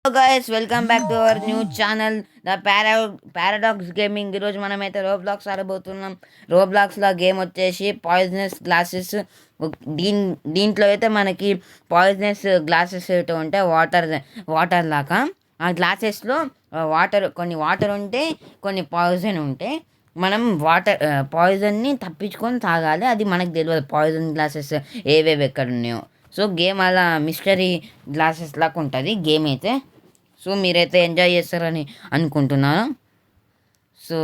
Hello guys, welcome back to our new channel the paradox gaming. ఈరోజు మనమైతే Roblox ఆడబోతున్నాం. రోబ్లాక్స్లో game వచ్చేసి poisonous glasses. దీంట్లో అయితే మనకి పాయిజనస్ గ్లాసెస్ అయితే ఉంటాయి, వాటర్ లాగా. ఆ గ్లాసెస్లో కొన్ని వాటర్ ఉంటే కొన్ని పాయిజన్ ఉంటాయి. మనం పాయిజన్ని తప్పించుకొని తాగాలి. అది మనకు తెలియదు పాయిజన్ గ్లాసెస్ ఏవేవి ఎక్కడ ఉన్నాయో. సో గేమ్ అలా మిస్టరీ గ్లాసెస్ లాగా ఉంటుంది గేమ్ అయితే. సో మీరైతే ఎంజాయ్ చేస్తారని అనుకుంటున్నాను. సో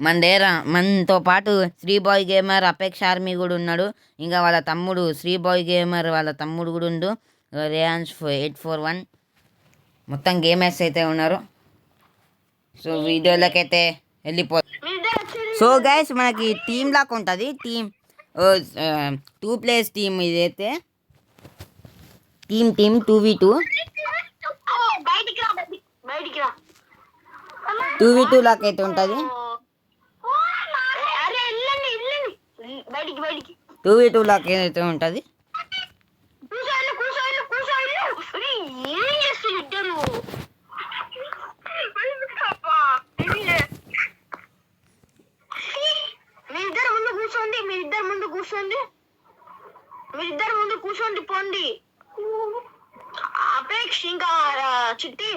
మనతో పాటు శ్రీబాయ్ గేమర్, అపెక్స్ ఆర్మీ కూడా ఉన్నాడు. ఇంకా వాళ్ళ తమ్ముడు శ్రీబాయ్ గేమర్ వాళ్ళ తమ్ముడు కూడా ఉండు, రేయాన్స్ 841. మొత్తం గేమర్స్ అయితే ఉన్నారు. సో వీడియోలకైతే వెళ్ళిపో. సో గైస్, మనకి టీమ్ లాగా ఉంటుంది. Team 2 players team. ఇదైతే టీమ్ 2v2 లాగా అయితే ఉంటుంది. 2v2 లాగా అయితే ఉంటుంది. మీరిద్దరు ముందు కూర్చోండి పోండి. అపేక్ష ఇంకా చిట్టి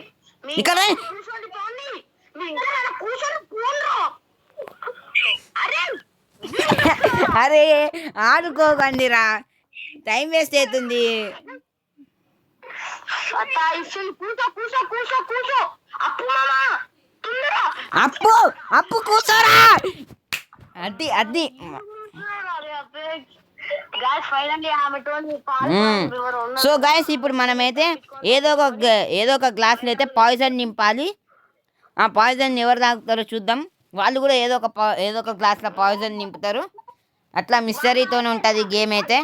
కూర్చోండి పోండి. మీరిద్దరు కూర్చొని పోండ్రు. అరే ఆడుకోకండి రా, టైం వేస్ట్ అవుతుంది. అప్పు కూర్చోరా. అది సో గైస్, ఇప్పుడు మనమైతే ఏదో ఒక గ్లాసులో అయితే పాయిజన్ నింపాలి. ఆ పాయిజన్ ఎవరు తాగుతారో చూద్దాం. వాళ్ళు కూడా ఏదో ఒక గ్లాస్లో పాయిజన్ నింపుతారు. అట్లా మిస్టరీతోనే ఉంటుంది గేమ్ అయితే.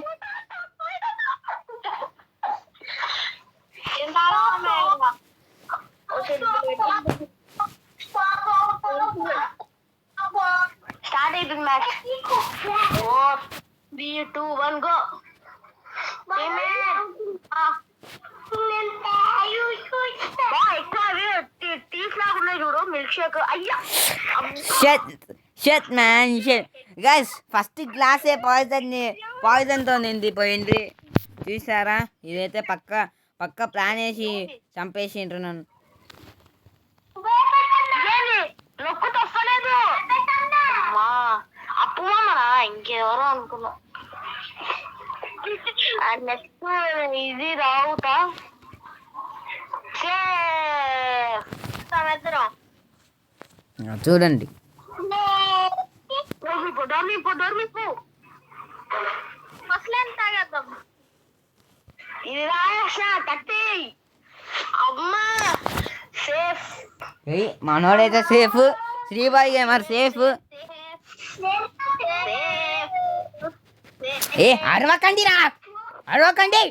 స్టార్ట్ అయిపోయింది మ్యాచ్. 3, 2, 1 గో. గైస్, ఫస్ట్ గ్లాసే పాయిజన్తో నిండిపోయింది. చూసారా? ఇదైతే పక్క ప్లాన్ వేసి చంపేసిండ్రు నన్ను. ఇంకెవరో అనుకున్నా. నెక్స్ట్ ఇది రావుతా చూడండి. ఇది రాయా కట్టి. అమ్మా సేఫ్. మనోడైతే సేఫ్. శ్రీబాయ్ గేమర్ సేఫ్. అరవకండి రా, అరవకండి.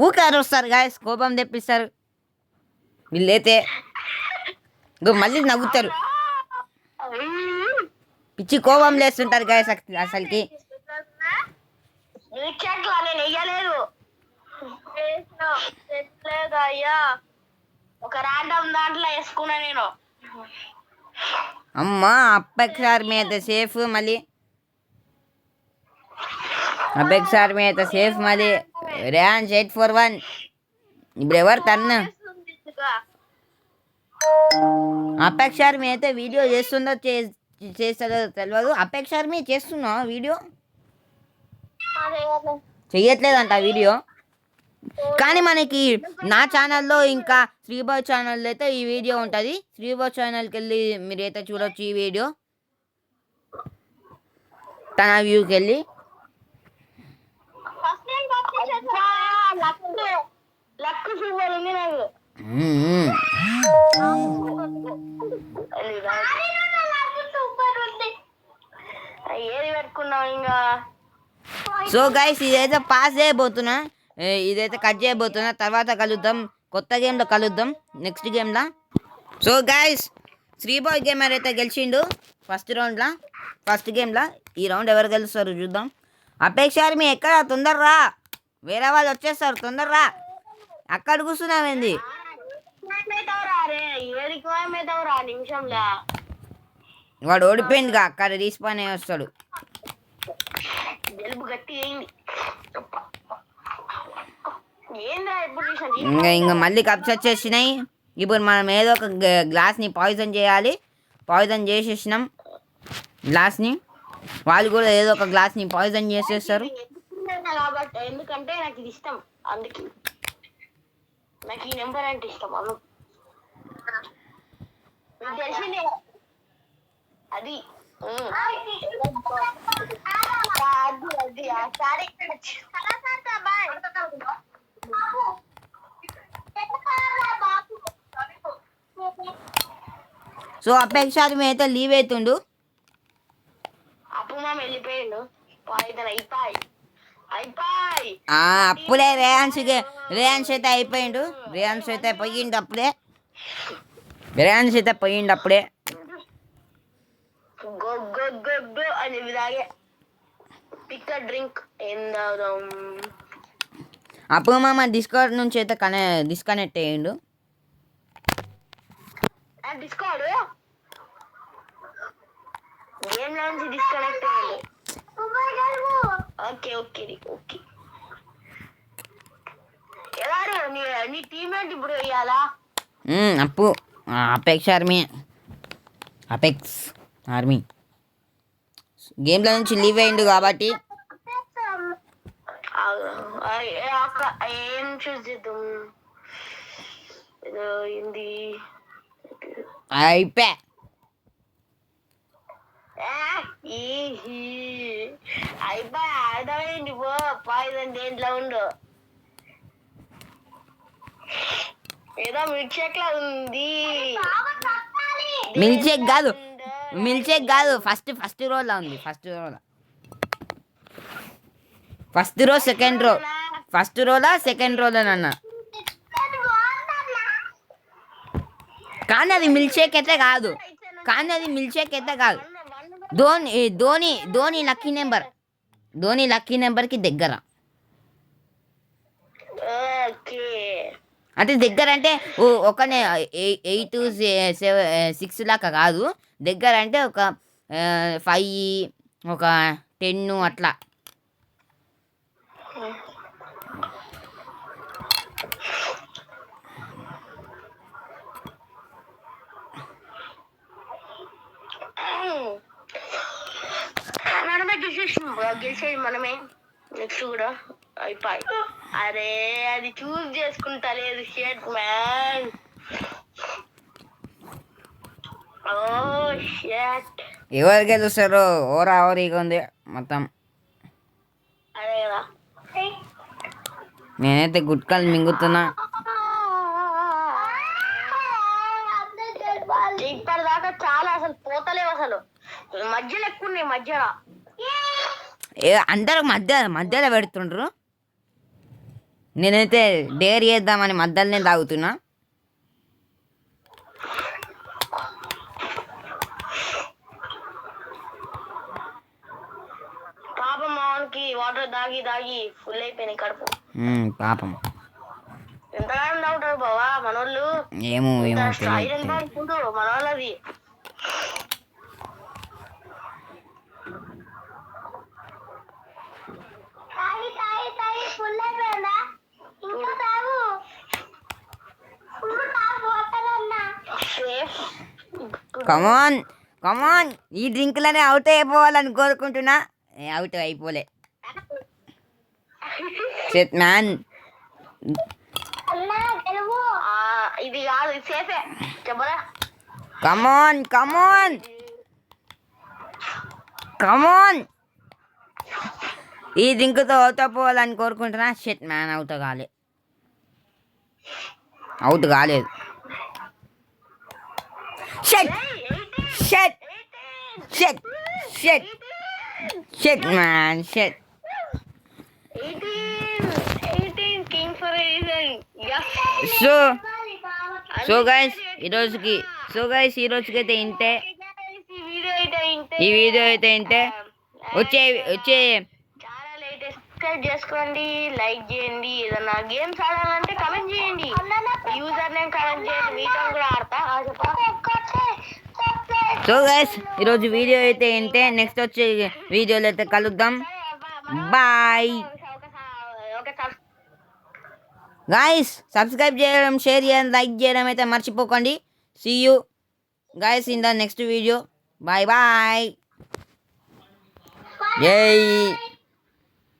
ఊకే అరుస్తారు గాయస్, కోపం తెప్పిస్తారు వీళ్ళైతే. మళ్ళీ నవ్వుతారు, పిచ్చి కోపం లేస్తుంటారు గాయస్ అసలుకి. అయ్యా ఒక ర్యాండమ్ దాంట్లో వేసుకున్నా నేను. అమ్మా, అపెక్స్ ఆర్మీ అయితే సేఫ్. మళ్ళీ అపెక్స్ ఆర్మీ అయితే సేఫ్. మళ్ళీ రేయాన్స్ 841. ఇప్పుడు ఎవరు తన్ను? అపెక్స్ ఆర్మీ అయితే వీడియో చేస్తుందో చేస్తుందో తెలియదు. అపెక్స్ ఆర్మీ చేస్తున్నావు వీడియో? చెయ్యట్లేదంట వీడియో. కానీ మనకి నా ఛానల్లో ఇంకా శ్రీబాయ్ ఛానల్లో అయితే ఈ వీడియో ఉంటుంది. శ్రీబాయ్ ఛానల్కి వెళ్ళి మీరైతే చూడొచ్చు ఈ వీడియో, తన వ్యూకి వెళ్ళి. ఏది పెట్టుకున్నావు ఇంకా? సో గైస్, ఇదైతే పాస్ చేయబోతున్నా, ఇదైతే కట్ చేయబోతున్నా. తర్వాత కలుద్దాం, కొత్త గేమ్లో కలుద్దాం, నెక్స్ట్ గేమ్లో. సో గైస్, శ్రీబాయ్ గేమర్ అయితే గెలిచిండు ఫస్ట్ గేమ్లో. ఈ రౌండ్ ఎవరు గెలుస్తారు చూద్దాం. అపేక్ష ఆర్మీ ఎక్కడ? తొందరరా, వేరే వాళ్ళు వచ్చేస్తారు, తొందరరా. అక్కడ కూర్చున్నావేంది? రే ఏడికి రా నిమిషంలో. వాడు ఓడిపోయిందిగా, అక్కడ రీస్పాన్ అయ్యి వస్తాడు. జలుబు గట్టి అయింది. ఏంద్రా ఎప్పుడు ఇంకా మళ్ళీ కప్స్ వచ్చేసినాయి. ఇప్పుడు మనం ఏదో ఒక గ్లాస్ని పాయిజన్ చేయాలి. పాయిజన్ చేసేసినాం గ్లాస్ని. వాళ్ళు కూడా ఏదో ఒక గ్లాస్ని పాయిజన్ చేసేస్తారు. కాబట్టి ఎందుకంటే నాకు ఇది ఇష్టం, అందుకే నాకు ఈ నెంబర్ అంటే ఇష్టం. అను తెలిసిందే అది. సో అపేక్ష అయితే లీవ్ అవుతుండు. అప్పుడు మేము వెళ్ళిపోయిండు. అప్పుడే రేయాన్స్ అయితే అయిపోయిండు. రేయాన్స్ అయితే పోయిండు అప్పుడే. అని ఇలాగే పిక్క డ్రింక్ అప్పుడు మామ డిస్కౌంట్ నుంచి అయితే డిస్కనెక్ట్ అయ్యిండు. డిస్కౌంట్ గేమ్ నుంచి డిస్కనెక్ట్ అయ్యిండు. Okay okay okay. ఎలా నీ టీమేట్ ఇప్పుడు వేయాలా? అపెక్స్ ఆర్మీ గేమ్లో నుంచి లీవ్ అయ్యిండు కాబట్టి ఏం చూస్ చేద్దాం. ఏంది అయిపోయా. అర్థమైంది. పో పాయిజన్ దేంట్లో ఉండు. ఏదో మిల్క్ షేక్ లా ఉంది. మిల్క్ షేక్ కాదు ఫస్ట్ రోలా ఉంది. First row second row. First రోలా second రోలా అన్న. కానీ అది మిల్క్ షేక్ అయితే కాదు. ధోని లక్కీ నెంబర్కి దగ్గర. అంటే దగ్గర అంటే ఒకనే 8 6 లాగా కాదు. దగ్గర అంటే ఒక 5 ఒక 10 అట్లా. మనమే గెలిచేది మనమే. నెక్స్ట్ కూడా అయిపోయి. అరే అది చూస్ చేసుకుంటా లేదు. షేట్ మ్యాన్. ఓ షేట్. ఎవరు గెలుస్తారు? ఓవరీగా ఉంది మొత్తం. అదే కదా. నేనైతే గుట్కాలు మింగుతున్నా. ఇప్పటిదాకా చాలా అసలు పోతలేవు. అసలు మధ్యలో ఎక్కువ ఉన్నాయి. మధ్యలో అందరూ మధ్యలో పెడుతుండ్రు. నేనైతే డేర్ చేద్దామని మధ్యలోనే తాగుతున్నా. పాపం మామూలుకి వాటర్ దాగి ఫుల్ అయిపోయినాయి కడుపు. పాపం ఎంతగానో తాగుతారు బావా మనోళ్ళు. ఏమో ఐరన్ బ్యాంక్ మనోళ్ళది. కమాన్ ఈ డ్రింక్లనే అవుట్ అయిపోవాలని కోరుకుంటున్నా. అవుట్ అయిపోలే. Shit man. ఇది కాదు, ఇది సేఫే. చెప్పరా? కమాన్ ఈ డ్రింక్తో అవుట్ అయిపోవాలని కోరుకుంటున్నా. షిట్ మ్యాన్ అవుట్ కాలేదు. Shit man, shit. 18 king for a reason. Yes. So guys, ఈ రోజుకి అయితే ఇంతే. ఈ వీడియో అయితే ఇంతే. వచ్చే చాలా లేటెస్ట్ సబ్స్క్రైబ్ చేసుకోండి, లైక్ చేయండి. ఏదన్నా గేమ్స్ ఆడాలంటే కమెంట్ చేయండి, యూజర్ నేమ్ కమెంట్ చేయండి, మీతో కూడా ఆడతా. సో గైస్ ఈరోజు వీడియో అయితే ఏంటే, నెక్స్ట్ వచ్చే వీడియోలో అయితే కలుద్దాం. Bye guys. సబ్స్క్రైబ్ చేయడం, షేర్ చేయడం, లైక్ చేయడం అయితే మర్చిపోకండి. See you guys in the next video. Bye bye. Yay.